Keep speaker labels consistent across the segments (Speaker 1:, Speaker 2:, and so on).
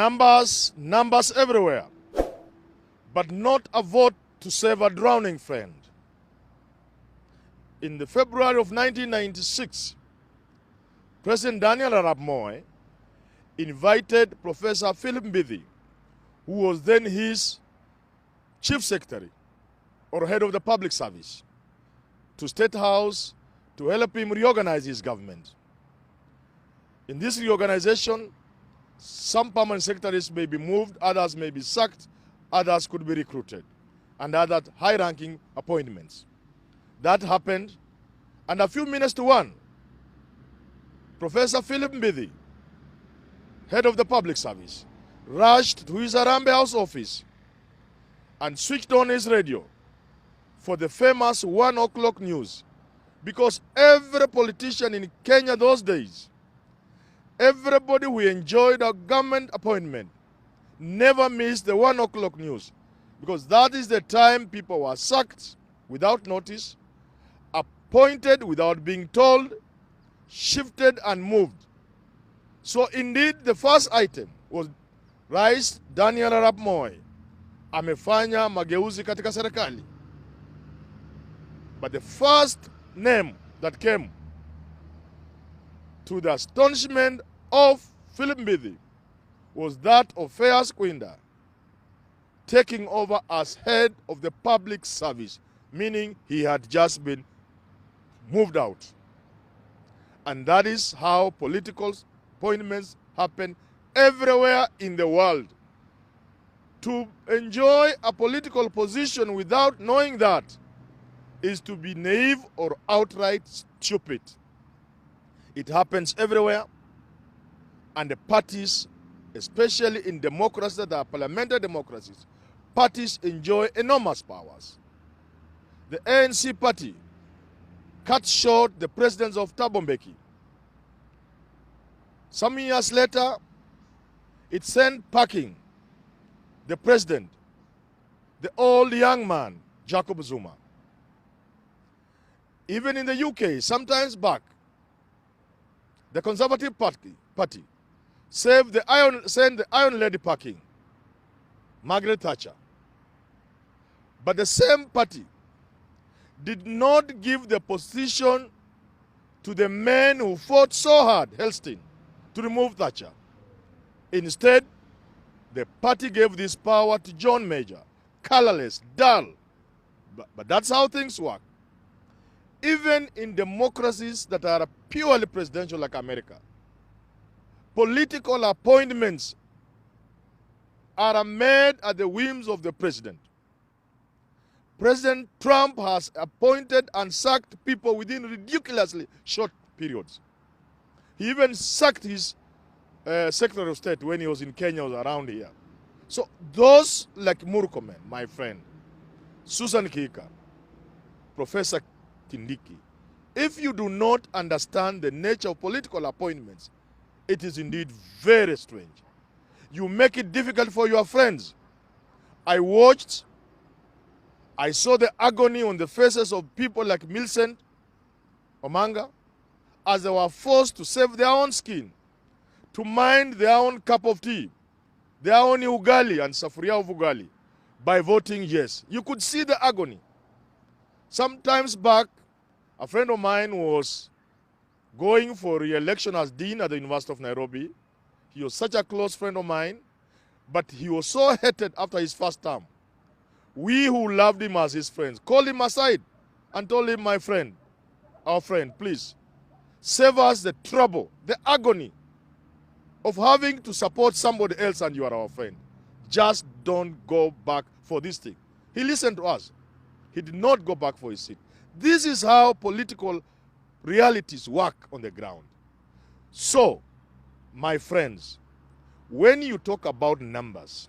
Speaker 1: Numbers everywhere, but not a vote to save a drowning friend. In the February of 1996, President Daniel Arap Moi invited Professor Philip Mbidi, who was then his chief secretary or head of the public service, to State House to help him reorganize his government. In this reorganization, some permanent secretaries may be moved, others may be sacked, others could be recruited, and other high-ranking appointments. That happened, and a few minutes to one, Professor Philip Mbidi, head of the public service, rushed to his Harambee House office and switched on his radio for the famous 1 o'clock news. Because every politician in Kenya those days, everybody who enjoyed a government appointment, never missed the 1 o'clock news. Because that is the time people were sacked without notice, appointed without being told, shifted and moved. So indeed, the first item was Rais Daniel Arap Moi amefanya mageuzi katika serikali. But the first name that came to the astonishment of Philip Mbidi was that of Fairs Kwinda taking over as head of the public service, meaning he had just been moved out. And that is how political appointments happen everywhere in the world. To enjoy a political position without knowing that is to be naive or outright stupid. It happens everywhere, and the parties, especially in democracies that are parliamentary democracies, parties enjoy enormous powers. The ANC party cut short the presidents of Thabo Mbeki. Some years later, it sent packing the president, the old young man, Jacob Zuma. Even in the UK, sometimes back, the Conservative Party sent the Iron Lady packing, Margaret Thatcher. But the same party did not give the position to the men who fought so hard, Helston, to remove Thatcher. Instead, the party gave this power to John Major, colorless, dull. But that's how things work. Even in democracies that are purely presidential like America, political appointments are made at the whims of the president. President Trump has appointed and sacked people within ridiculously short periods. He even sacked his Secretary of State when he was in Kenya, was around here. So those like Murkomen, my friend, Susan Kika, Professor Kindiki, if you do not understand the nature of political appointments, it is indeed very strange. You make it difficult for your friends. I saw the agony on the faces of people like Millicent Omanga as they were forced to save their own skin, to mind their own cup of tea, their own ugali and safuria of ugali, by voting yes. You could see the agony. Sometimes back, a friend of mine was going for re-election as dean at the University of Nairobi. He was such a close friend of mine, but he was so hated after his first term. We who loved him as his friends called him aside and told him, my friend, our friend, please, save us the trouble, the agony of having to support somebody else and you are our friend. Just don't go back for this thing. He listened to us. He did not go back for his seat. This is how political realities work on the ground. So, my friends, when you talk about numbers,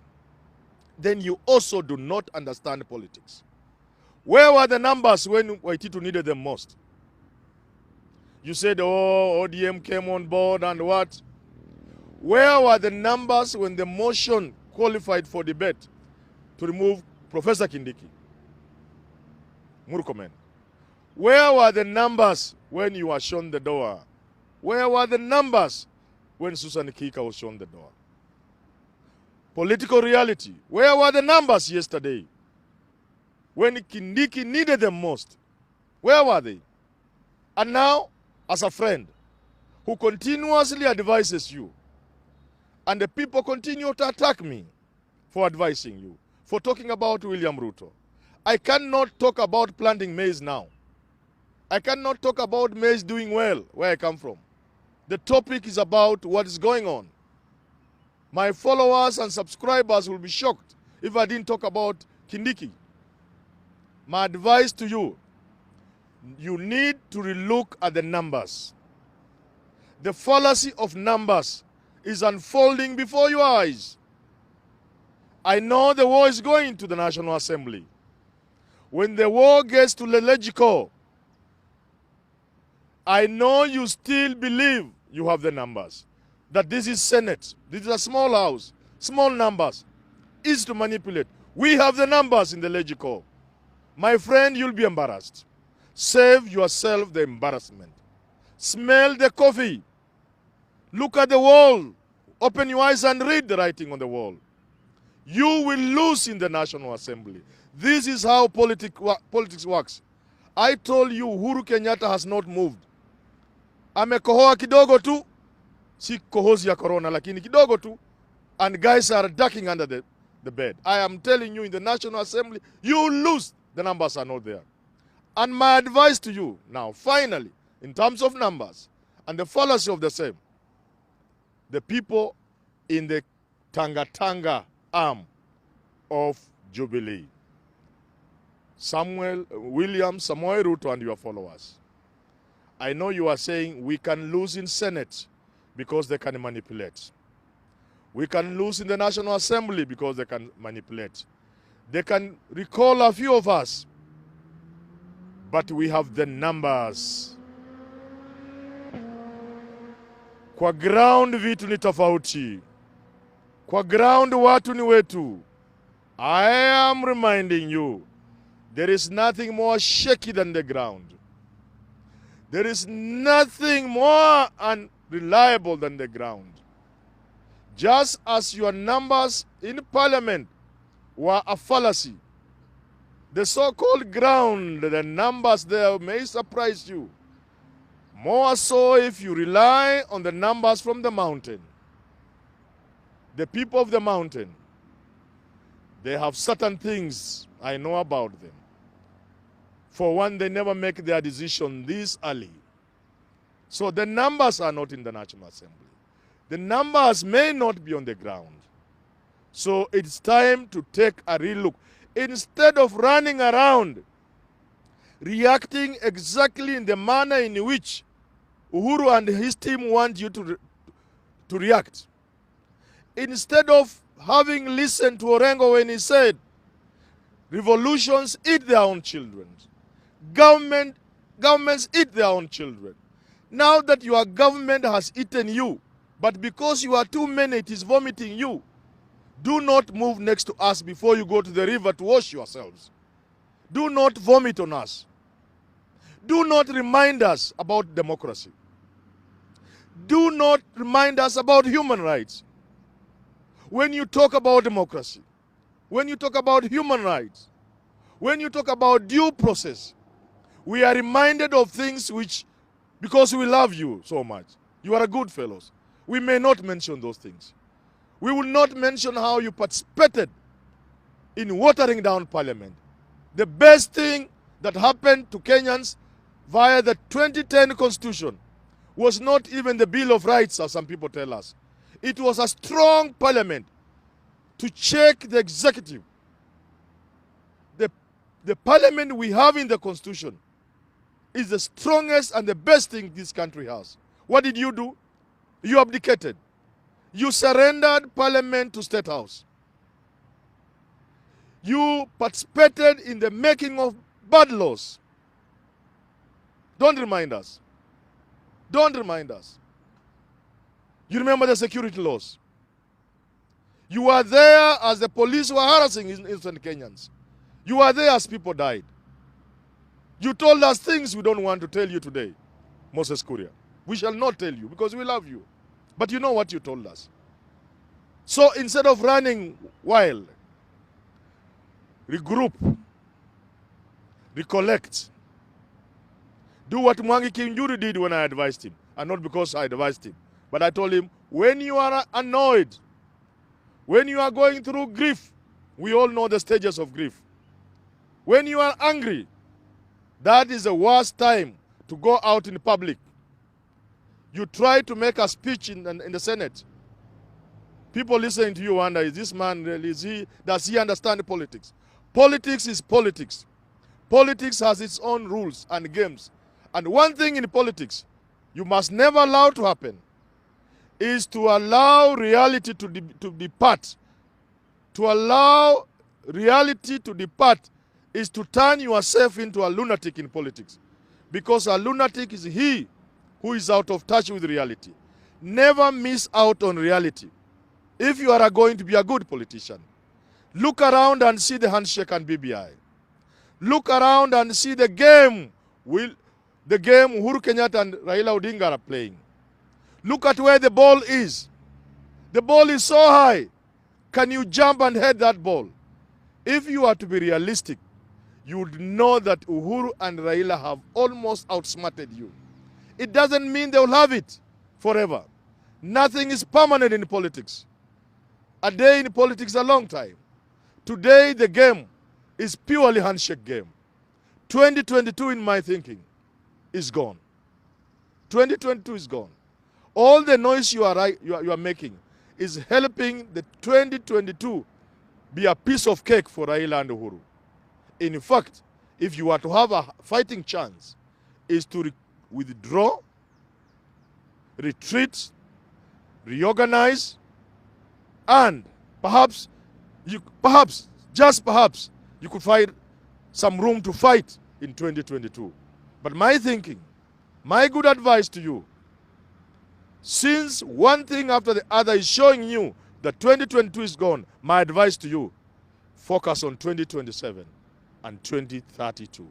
Speaker 1: then you also do not understand politics. Where were the numbers when Waititu needed them most? You said, oh, ODM came on board and what? Where were the numbers when the motion qualified for debate to remove Professor Kindiki? Murkomen. Where were the numbers when you were shown the door? Where were the numbers when Susan Kika was shown the door? political reality. Where were the numbers yesterday when Kindiki needed them most? Where were they? And now, as a friend who continuously advises you, and the people continue to attack me for advising you, for talking about William Ruto, I cannot talk about planting maize now. I cannot talk about maize doing well where I come from. The topic is about what is going on. My followers and subscribers will be shocked if I didn't talk about Kindiki. My advice to you, you need to relook at the numbers. The fallacy of numbers is unfolding before your eyes. I know the war is going to the National Assembly. When the war gets to the legislature, I know you still believe you have the numbers. That this is Senate, this is a small house, small numbers, is to manipulate. We have the numbers in the legislature. My friend, you'll be embarrassed. Save yourself the embarrassment. Smell the coffee. Look at the wall. Open your eyes and read the writing on the wall. You will lose in the National Assembly. This is how politics works. I told you Uhuru Kenyatta has not moved. Amekohoa kidogo tu. Si kohozi ya corona, lakini kidogo tu. And guys are ducking under the bed. I am telling you, in the National Assembly, you will lose. The numbers are not there. And my advice to you now, finally, in terms of numbers and the fallacy of the same, the people in the Tanga arm of Jubilee, William Samoei Ruto and your followers, I know you are saying we can lose in Senate because they can manipulate. We can lose in the National Assembly because they can manipulate. They can recall a few of us, but we have the numbers. Kwa ground vitu ni tofauti. Kwa ground watu ni wetu. I am reminding you, there is nothing more shaky than the ground. There is nothing more unreliable than the ground. Just as your numbers in parliament were a fallacy, the so-called ground, the numbers there may surprise you. More so if you rely on the numbers from the mountain. The people of the mountain, they have certain things I know about them. For one, they never make their decision this early. So the numbers are not in the National Assembly. The numbers may not be on the ground. So it's time to take a real look. Instead of running around, reacting exactly in the manner in which Uhuru and his team want you to react. Instead of having listened to Orengo when he said, revolutions eat their own children. Governments eat their own children. Now that your government has eaten you, but because you are too many, it is vomiting you. Do not move next to us before you go to the river to wash yourselves. Do not vomit on us. Do not remind us about democracy. Do not remind us about human rights. When you talk about democracy, when you talk about human rights, when you talk about due process, we are reminded of things which, because we love you so much, you are a good fellows, we may not mention those things. We will not mention how you participated in watering down parliament. The best thing that happened to Kenyans via the 2010 constitution was not even the Bill of Rights, as some people tell us. It was a strong parliament to check the executive. The parliament we have in the constitution is the strongest and the best thing this country has. What did you do? You abdicated. You surrendered parliament to State House. You participated in the making of bad laws. Don't remind us. Don't remind us. You remember the security laws. You were there as the police were harassing innocent Kenyans. You were there as people died. You told us things we don't want to tell you today, Moses Kuria. We shall not tell you because we love you. But you know what you told us. So instead of running wild, regroup, recollect. Do what Mwangi Kinjuri did when I advised him. And not because I advised him. But I told him, when you are annoyed, when you are going through grief, we all know the stages of grief. When you are angry, that is the worst time to go out in public. You try to make a speech in the Senate. People listening to you wonder, is this man really, does he understand politics? Politics is politics. Politics has its own rules and games. And one thing in politics you must never allow to happen is to allow reality to depart. To allow reality to depart is to turn yourself into a lunatic in politics. Because a lunatic is he who is out of touch with reality. Never miss out on reality. If you are going to be a good politician, look around and see the handshake and BBI. Look around and see the game Uhuru Kenyatta and Raila Odinga are playing. Look at where the ball is. The ball is so high. Can you jump and head that ball? If you are to be realistic, you would know that Uhuru and Raila have almost outsmarted you. It doesn't mean they will have it forever. Nothing is permanent in politics. A day in politics is a long time. Today the game is purely handshake game. 2022 in my thinking is gone. 2022 is gone. All the noise you are making is helping the 2022 be a piece of cake for Raila and Uhuru. In fact, if you are to have a fighting chance, is to withdraw, retreat, reorganize, and perhaps, just perhaps, you could find some room to fight in 2022. But my thinking, my good advice to you, since one thing after the other is showing you that 2022 is gone, my advice to you, focus on 2027 and 2032.